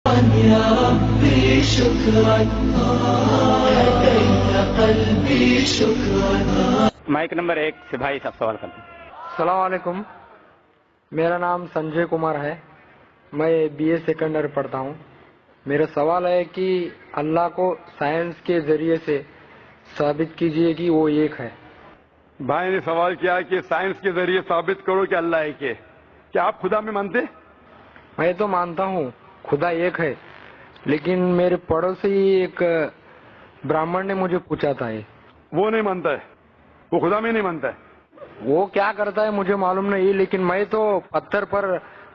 يا ربي شكرا هديت قلبي شكرا. مائک نمبر 1 سے بھائی صاحب سوال کرتے ہیں. السلام علیکم، میرا نام سنجے کمار ہے، میں BA سیکنڈ ایئر پڑھتا ہوں. میرا سوال ہے کہ اللہ کو سائنس کے ذریعے سے ثابت کیجئے کہ وہ ایک ہے. بھائی نے سوال کیا کہ سائنس کے ذریعے ثابت کرو کہ اللہ ایک ہے. کیا آپ خدا میں مانتے؟ میں تو مانتا ہوں خدا ایک ہے، لیکن میرے پڑوسی ایک براہمن نے مجھے پوچھا تھا وہ نہیں مانتا ہے، وہ خدا میں نہیں مانتا ہے. وہ کیا کرتا ہے مجھے معلوم نہیں، لیکن میں تو پتھر پر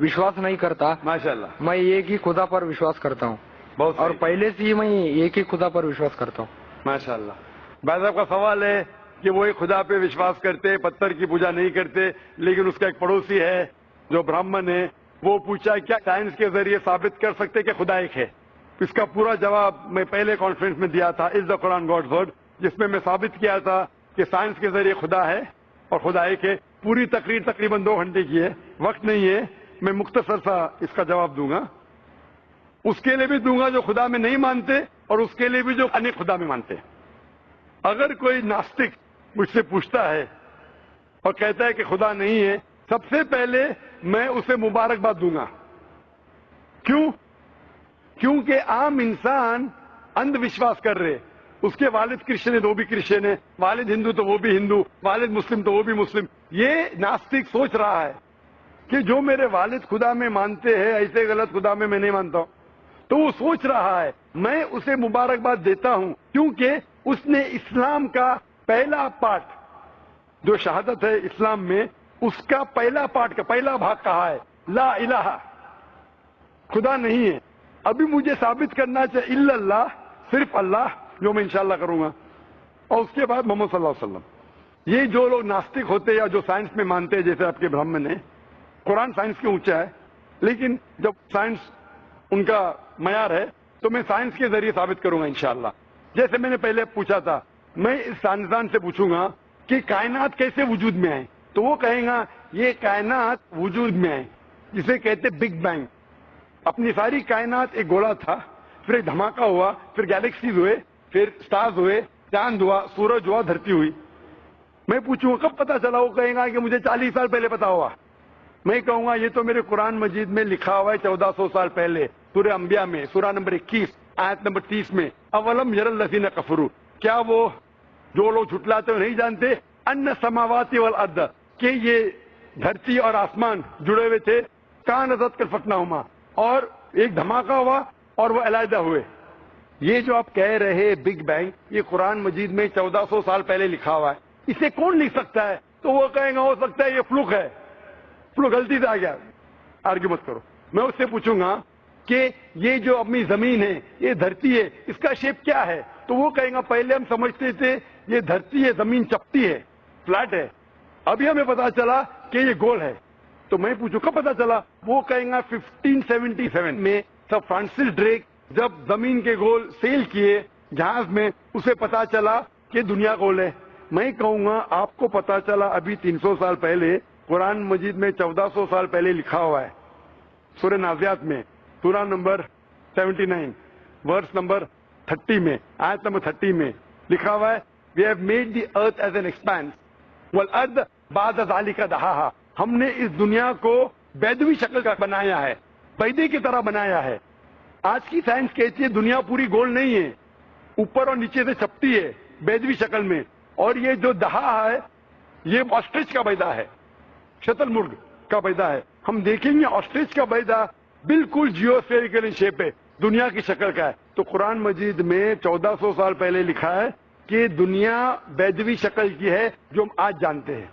وشواس نہیں کرتا. ماشاءاللہ، میں ایک ہی خدا پر وشواس کرتا ہوں، بہت اور صحیح. پہلے سے ہی میں ایک ہی خدا پر وشواس کرتا ہوں. ماشاءاللہ. بھائی صاحب کا سوال ہے کہ وہ ایک خدا پہ وشواس کرتے، پتھر کی پوجا نہیں کرتے، لیکن اس کا ایک پڑوسی ہے جو براہمن ہے، وہ پوچھا کیا سائنس کے ذریعے ثابت کر سکتے کہ خدا ایک ہے. اس کا پورا جواب میں پہلے کانفرنس میں دیا تھا، از دا قرآن گاڈز ورڈ، جس میں ثابت کیا تھا کہ سائنس کے ذریعے خدا ہے اور خدا ایک ہے. پوری تقریر تقریباً 2 گھنٹے کی ہے، وقت نہیں ہے، میں مختصر سا اس کا جواب دوں گا. اس کے لیے بھی دوں گا جو خدا میں نہیں مانتے، اور اس کے لیے بھی جو انیک خدا میں مانتے. اگر کوئی ناستک مجھ سے پوچھتا ہے اور کہتا ہے کہ خدا نہیں ہے، سب سے پہلے میں اسے مبارکباد دوں گا. کیوں؟ کیونکہ عام انسان اندھ وشواس کر رہے. اس کے والد کرسچن ہے تو وہ بھی کرسچن ہے، والد ہندو تو وہ بھی ہندو، والد مسلم تو وہ بھی مسلم. یہ ناستک سوچ رہا ہے کہ جو میرے والد خدا میں مانتے ہیں ایسے غلط خدا میں نہیں مانتا ہوں. تو وہ سوچ رہا ہے. میں اسے مبارکباد دیتا ہوں کیونکہ اس نے اسلام کا پہلا پارٹ جو شہادت ہے اسلام میں، اس کا پہلا پارٹ کا پہلا بھاگ کہا ہے لا الہ، خدا نہیں ہے. ابھی مجھے ثابت کرنا چاہیے الا اللہ، صرف اللہ، جو میں انشاءاللہ کروں گا، اور اس کے بعد محمد صلی اللہ علیہ وسلم. یہ جو لوگ ناستک ہوتے یا جو سائنس میں مانتے ہیں، جیسے آپ کے براہمن ہیں، قرآن سائنس کے اونچا ہے، لیکن جب سائنس ان کا معیار ہے تو میں سائنس کے ذریعے ثابت کروں گا انشاءاللہ. جیسے میں نے پہلے پوچھا تھا، میں اس سائنسدان سے پوچھوں گا کہ کائنات کیسے وجود میں آئے، تو وہ کہیں گا یہ کائنات وجود میں آئے جسے کہتے بگ بینگ. اپنی ساری کائنات ایک گولا تھا، پھر ایک دھماکہ ہوا، پھر گیلیکسیز ہوئے، پھر سٹارز ہوئے، چاند ہوا، سورج ہوا، دھرتی ہوئی. میں پوچھوں گا کب پتا چلا، وہ کہیں گا کہ مجھے 40 سال پہلے پتا ہوا. میں کہوں گا یہ تو میرے قرآن مجید میں لکھا ہوا ہے 1400 سال پہلے، سورہ انبیاء میں، سورہ نمبر 21 آیت نمبر 30 میں، اولم یر الذین کفروا، کیا وہ جو لوگ جھٹلاتے ہیں نہیں جانتے، ان السماوات والارض، کہ یہ دھرتی اور آسمان جڑے ہوئے تھے، کانت کلفتناہما، اور ایک دھماکہ ہوا اور وہ علیحدہ ہوئے. یہ جو آپ کہہ رہے بگ بینگ، یہ قرآن مجید میں 1400 سال پہلے لکھا ہوا ہے. اسے کون لکھ سکتا ہے؟ تو وہ کہیں گا ہو سکتا ہے یہ فلوک ہے، فلوک غلطی سے آ گیا. آرگیو مت کرو. میں اس سے پوچھوں گا کہ یہ جو اپنی زمین ہے، یہ دھرتی ہے، اس کا شیپ کیا ہے؟ تو وہ کہیں گا پہلے ہم سمجھتے تھے یہ دھرتی ہے، زمین چپٹی ہے، فلیٹ ہے، ابھی ہمیں پتا چلا کہ یہ گول ہے. تو میں پوچھوں کب پتا چلا؟ وہ کہیں گا 1577 میں سر فرانسس ڈریک جب زمین کے گول سیل کیے جہاز میں، اسے پتا چلا کہ دنیا گول ہے. میں کہوں گا آپ کو پتا چلا ابھی 300 سال پہلے، قرآن مجید میں 1400 سال پہلے لکھا ہوا ہے. سورہ نازعات میں، سورہ نمبر 79 ورس نمبر 30 میں، آیت نمبر 30 میں لکھا ہوا ہے we have made the earth as an expanse والارض بعد ذلک دہاہا، ہم نے اس دنیا کو بیدوی شکل کا بنایا ہے، بیدے کی طرح بنایا ہے. آج کی سائنس کہتی ہے دنیا پوری گول نہیں ہے، اوپر اور نیچے سے چپٹی ہے بیدوی شکل میں، اور یہ جو دہا ہے یہ آسٹرچ کا بیدا ہے، شتل مرغ کا بیدا ہے. ہم دیکھیں گے آسٹرچ کا بیدا بالکل جیو اسفیریکل شیپ ہے، دنیا کی شکل کا ہے. تو قرآن مجید میں 1400 سال پہلے لکھا ہے کہ دنیا بیدوی شکل کی ہے جو ہم آج جانتے ہیں.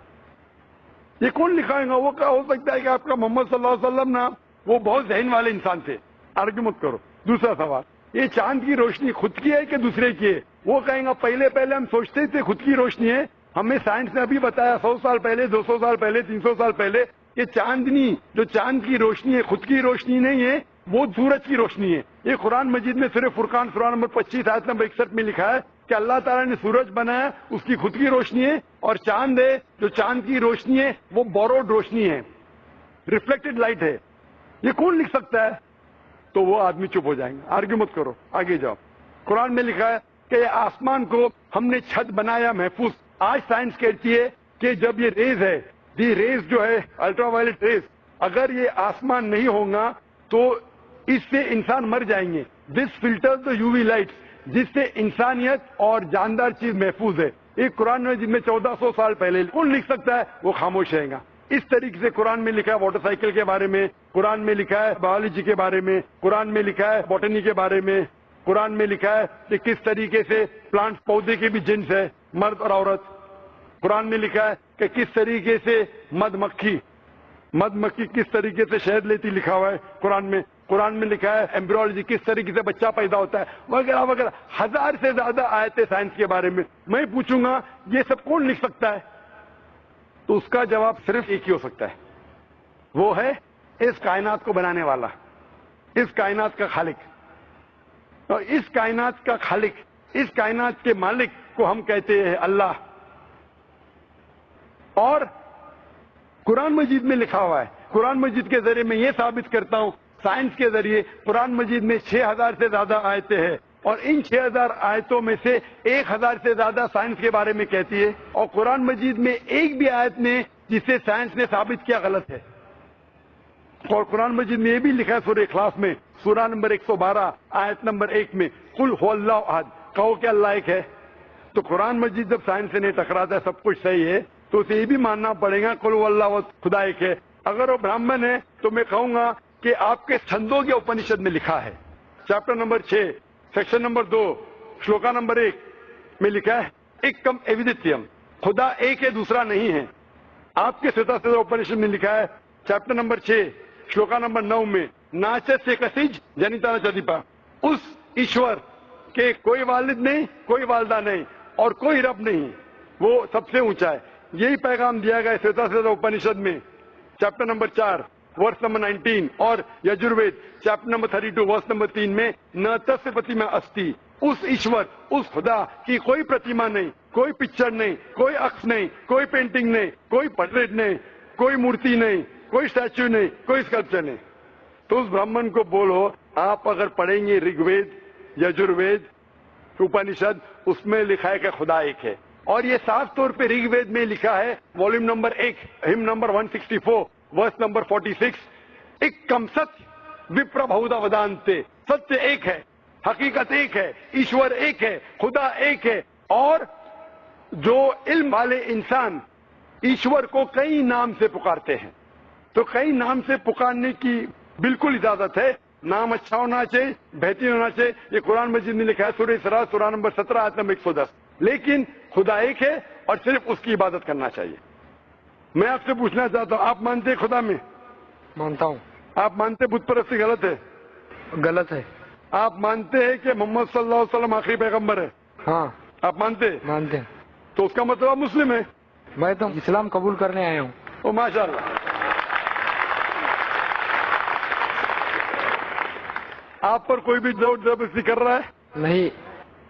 یہ کون لکھائے گا؟ وہ کیا ہو سکتا ہے کہ آپ کا محمد صلی اللہ علیہ وسلم نا وہ بہت ذہن والے انسان تھے. آرگیو مت کرو. دوسرا سوال، یہ چاند کی روشنی خود کی ہے کہ دوسرے کی ہے؟ وہ کہیں گا پہلے ہم سوچتے تھے خود کی روشنی ہے، ہمیں سائنس نے ابھی بتایا 100 سال پہلے، 200 سال پہلے، 300 سال پہلے کہ چاندنی جو چاند کی روشنی ہے خود کی روشنی نہیں ہے، وہ سورج کی روشنی ہے. یہ قرآن مجید میں سورہ فرقان سورہ نمبر 25 آیت نمبر 61 میں لکھا ہے کہ اللہ تعالیٰ نے سورج بنایا، اس کی خود کی روشنی ہے، اور چاند ہے جو چاند کی روشنی ہے وہ بوروڈ روشنی ہے، ریفلیکٹڈ لائٹ ہے. یہ کون لکھ سکتا ہے؟ تو وہ آدمی چپ ہو جائیں گے. آرگیو مت کرو, آگے جاؤ. قرآن میں لکھا ہے کہ آسمان کو ہم نے چھت بنایا محفوظ. آج سائنس کہتی ہے کہ جب یہ ریز ہے, دی ریز جو ہے الٹرا وائلٹ ریز, اگر یہ آسمان نہیں ہوگا تو اس سے انسان مر جائیں گے. This filter the U V light, جس سے انسانیت اور جاندار چیز محفوظ ہے. ایک قرآن میں جن میں 1400 سال پہلے کون لکھ سکتا ہے, وہ خاموش رہے گا. اس طریقے سے قرآن میں لکھا ہے واٹر سائیکل کے بارے میں, قرآن میں لکھا ہے بایولوجی کے بارے میں, قرآن میں لکھا ہے بوٹنی کے بارے میں, قرآن میں لکھا ہے کہ کس طریقے سے پلانٹ پودے کے بھی جنس ہے, مرد اور عورت. قرآن میں لکھا ہے کہ کس طریقے سے مد مکھی کس طریقے سے شہد لیتی, لکھا ہوا ہے قرآن میں. قرآن میں لکھا ہے ایمبریولوجی, کس طریقے سے بچہ پیدا ہوتا ہے, وغیرہ وغیرہ. 1000 سے زیادہ آیتیں سائنس کے بارے میں. میں پوچھوں گا یہ سب کون لکھ سکتا ہے, تو اس کا جواب صرف ایک ہی ہو سکتا ہے, وہ ہے اس کائنات کو بنانے والا, اس کائنات کا خالق. اور اس کائنات کا خالق, اس کائنات کے مالک کو ہم کہتے ہیں اللہ. اور قرآن مجید میں لکھا ہوا ہے, قرآن مجید کے ذریعے میں یہ ثابت کرتا ہوں, سائنس کے ذریعے قرآن مجید میں 6000 سے زیادہ آیتیں ہیں, اور ان 6000 آیتوں میں سے 1000 سے زیادہ سائنس کے بارے میں کہتی ہے, اور قرآن مجید میں ایک بھی آیت نے جسے سائنس نے ثابت کیا غلط ہے. اور قرآن مجید میں یہ بھی لکھا ہے سورہ اخلاص میں, سورہ نمبر 112 آیت نمبر 1 میں, قل هو اللہ احد, کہو کہ اللہ ایک ہے. تو قرآن مجید جب سائنس سے نہیں ٹکراتا ہے, سب کچھ صحیح ہے, تو اسے یہ بھی ماننا پڑے گا قل هو اللہ خدا ایک ہے. اگر وہ برہمن ہے تو میں کہوں گا کہ آپ کے چھندوگیہ اپنشد میں لکھا ہے, chapter number 6 section number 2 shloka number 1 میں لکھا ہے ایکم ایودتیم, خدا ایک ہے دوسرا نہیں ہے. آپ کے سوتا اپنشد میں لکھا ہے چیپٹر نمبر 6 شلوکا نمبر 9 میں, ناچت سے کسیج جنیتا چدیپا, اس ایشور کے کوئی والد نہیں, کوئی والدہ نہیں, اور کوئی رب نہیں, وہ سب سے اونچا ہے. یہی پیغام دیا گیا سوتا اپنشد میں چیپٹر نمبر 4 ورس نمبر 19, اور Yajurveda chapter number 32 verse number 3 میں, نہ تس پرتیما استی, اس ایشور, اس خدا کی کوئی پرتیما نہیں, کوئی پکچر نہیں, کوئی عکس نہیں, کوئی پینٹنگ نہیں, کوئی پورٹریٹ نہیں, کوئی مورتی نہیں, کوئی اسٹیچو نہیں, کوئی اسکلپچر نہیں. تو اس برہمن کو بولو, آپ اگر پڑھیں گے رگ وید, یجروید, اپنشد, اس میں لکھا ہے کہ خدا ایک ہے. اور یہ صاف طور پہ رگ وید میں لکھا ہے والیوم نمبر 1 ہم نمبر 164 ورس نمبر 46, ایکم ستیہ وپر بہودا ودانتے, ستیہ ایک ہے, حقیقت ایک ہے, ایشور ایک ہے, خدا ایک ہے. اور جو علم والے انسان ایشور کو کئی نام سے پکارتے ہیں, تو کئی نام سے پکارنے کی بالکل اجازت ہے, نام اچھا ہونا چاہیے, بہترین ہونا چاہیے. یہ قرآن مجید میں لکھا ہے سورہ اسراء سورہ نمبر 17 آیت نمبر 110. لیکن خدا ایک ہے اور صرف اس کی عبادت کرنا چاہیے. میں آپ سے پوچھنا چاہتا ہوں, آپ مانتے ہیں خدا میں؟ مانتا ہوں. آپ مانتے بت پرستی غلط ہے؟ غلط ہے. آپ مانتے ہیں کہ محمد صلی اللہ علیہ وسلم آخری پیغمبر ہے؟ ہاں آپ مانتے ہیں؟ مانتے ہیں. تو اس کا مطلب آپ مسلم ہیں. میں تو اسلام قبول کرنے آیا ہوں. او ماشاء اللہ. آپ پر کوئی بھی زور زبردستی کر رہا ہے؟ نہیں,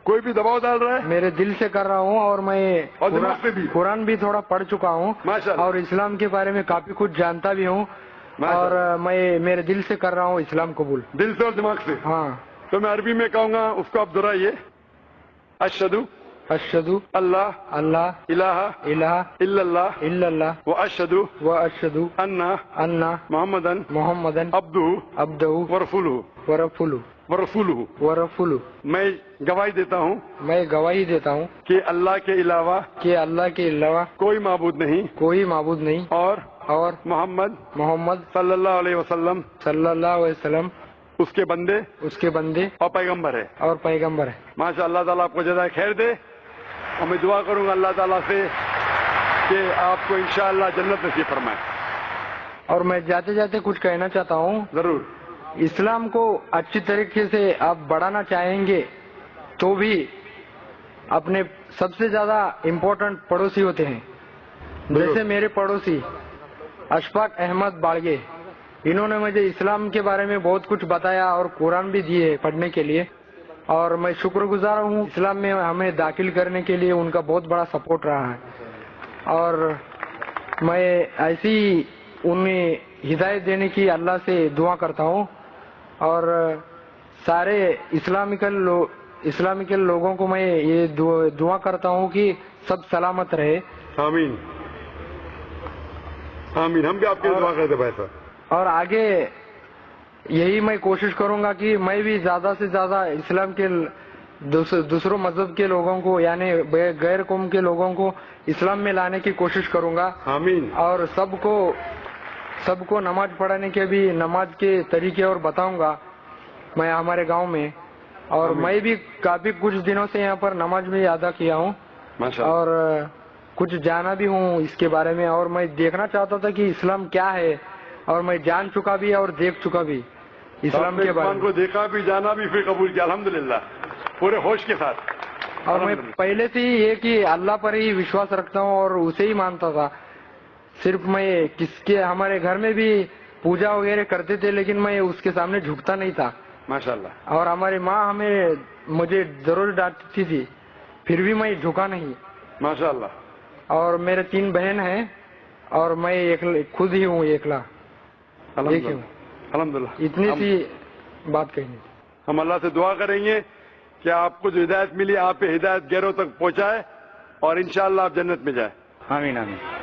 کوئی بھی دباؤ ڈال رہا ہے؟ میرے دل سے کر رہا ہوں, اور میں اور دماغ سے بھی؟ قرآن بھی تھوڑا پڑھ چکا ہوں, ماشاء اللہ. اور اسلام کے بارے میں کافی کچھ جانتا بھی ہوں, ماشاء اور میں میرے دل سے کر رہا ہوں اسلام قبول. دل سے اور دماغ سے؟ ہاں. تو میں عربی میں کہوں گا, اس کو آپ دہرائیے. اشہدو اشہدو اللہ اللہ الہ الہ الا اللہ الا اللہ و اشہدو و اشہدو ان ان محمدن محمدن عبدہ عبدہ ورسولہ ورسولہ ورسولہ. ورسولہ. میں گواہی دیتا ہوں میں گواہی دیتا ہوں کہ اللہ کے علاوہ کہ اللہ کے علاوہ کوئی معبود نہیں, کوئی معبود نہیں, اور محمد محمد صلی اللہ علیہ وسلم صلی اللہ علیہ وسلم اس کے بندے اس کے بندے اور پیغمبر ہے. اور پیغمبر ہے. ماشاء اللہ تعالیٰ آپ کو جزائے خیر دے, اور میں دعا کروں گا اللہ تعالیٰ سے کہ آپ کو انشاءاللہ جنت نصیب فرمائے. اور میں جاتے جاتے کچھ کہنا چاہتا ہوں. ضرور. اسلام کو اچھی طریقے سے آپ بڑھانا چاہیں گے تو بھی اپنے سب سے زیادہ امپورٹنٹ پڑوسی ہوتے ہیں. جیسے میرے پڑوسی اشفاق احمد باڑگے, انہوں نے مجھے اسلام کے بارے میں بہت کچھ بتایا اور قرآن بھی دیے پڑھنے کے لیے, اور میں شکر گزار ہوں. اسلام میں ہمیں داخل کرنے کے لیے ان کا بہت بڑا سپورٹ رہا ہے, اور میں ایسی انہیں ہدایت دینے کی اللہ سے دعا کرتا ہوں. اور سارے اسلامیکل لوگوں کو میں یہ دعا کرتا ہوں کہ سب سلامت رہے. آمین آمین. ہم بھی آپ کی دعا کرتے بھائی صاحب. اور آگے یہی میں کوشش کروں گا کہ میں بھی زیادہ سے زیادہ اسلام کے دوسروں مذہب کے لوگوں کو یعنی غیر قوم کے لوگوں کو اسلام میں لانے کی کوشش کروں گا. آمین. اور سب کو نماز پڑھنے کے بھی نماز کے طریقے اور بتاؤں گا میں ہمارے گاؤں میں. اور میں بھی کافی کچھ دنوں سے یہاں پر نماز بھی ادا کیا ہوں ماشاءاللہ. اور کچھ جانا بھی ہوں اس کے بارے میں. اور میں دیکھنا چاہتا تھا کہ اسلام کیا ہے اور میں جان چکا بھی اور دیکھ چکا بھی اسلام کے بارے میں. کو دیکھا بھی جانا بھی پھر قبول کیا الحمدللہ پورے ہوش کے ساتھ. اور میں پہلے سے ہی یہ کہ اللہ پر ہی وشواس رکھتا ہوں اور اسے ہی مانتا تھا. صرف میں ہمارے گھر میں بھی پوجا وغیرہ کرتے تھے لیکن میں اس کے سامنے جھکتا نہیں تھا. ماشاءاللہ. اور ہماری ماں مجھے ضرور ڈانٹتی تھی پھر بھی میں جھکا نہیں. ماشاءاللہ. اور میرے 3 بہن ہیں اور میں خود ہی ہوں اکیلا. الحمدللہ. اتنی سی بات کہی. ہم اللہ سے دعا کریں گے کہ آپ کو جو ہدایت ملی آپ پہ ہدایت غیروں تک پہنچائے اور انشاءاللہ آپ جنت میں جائیں. آمین آمین.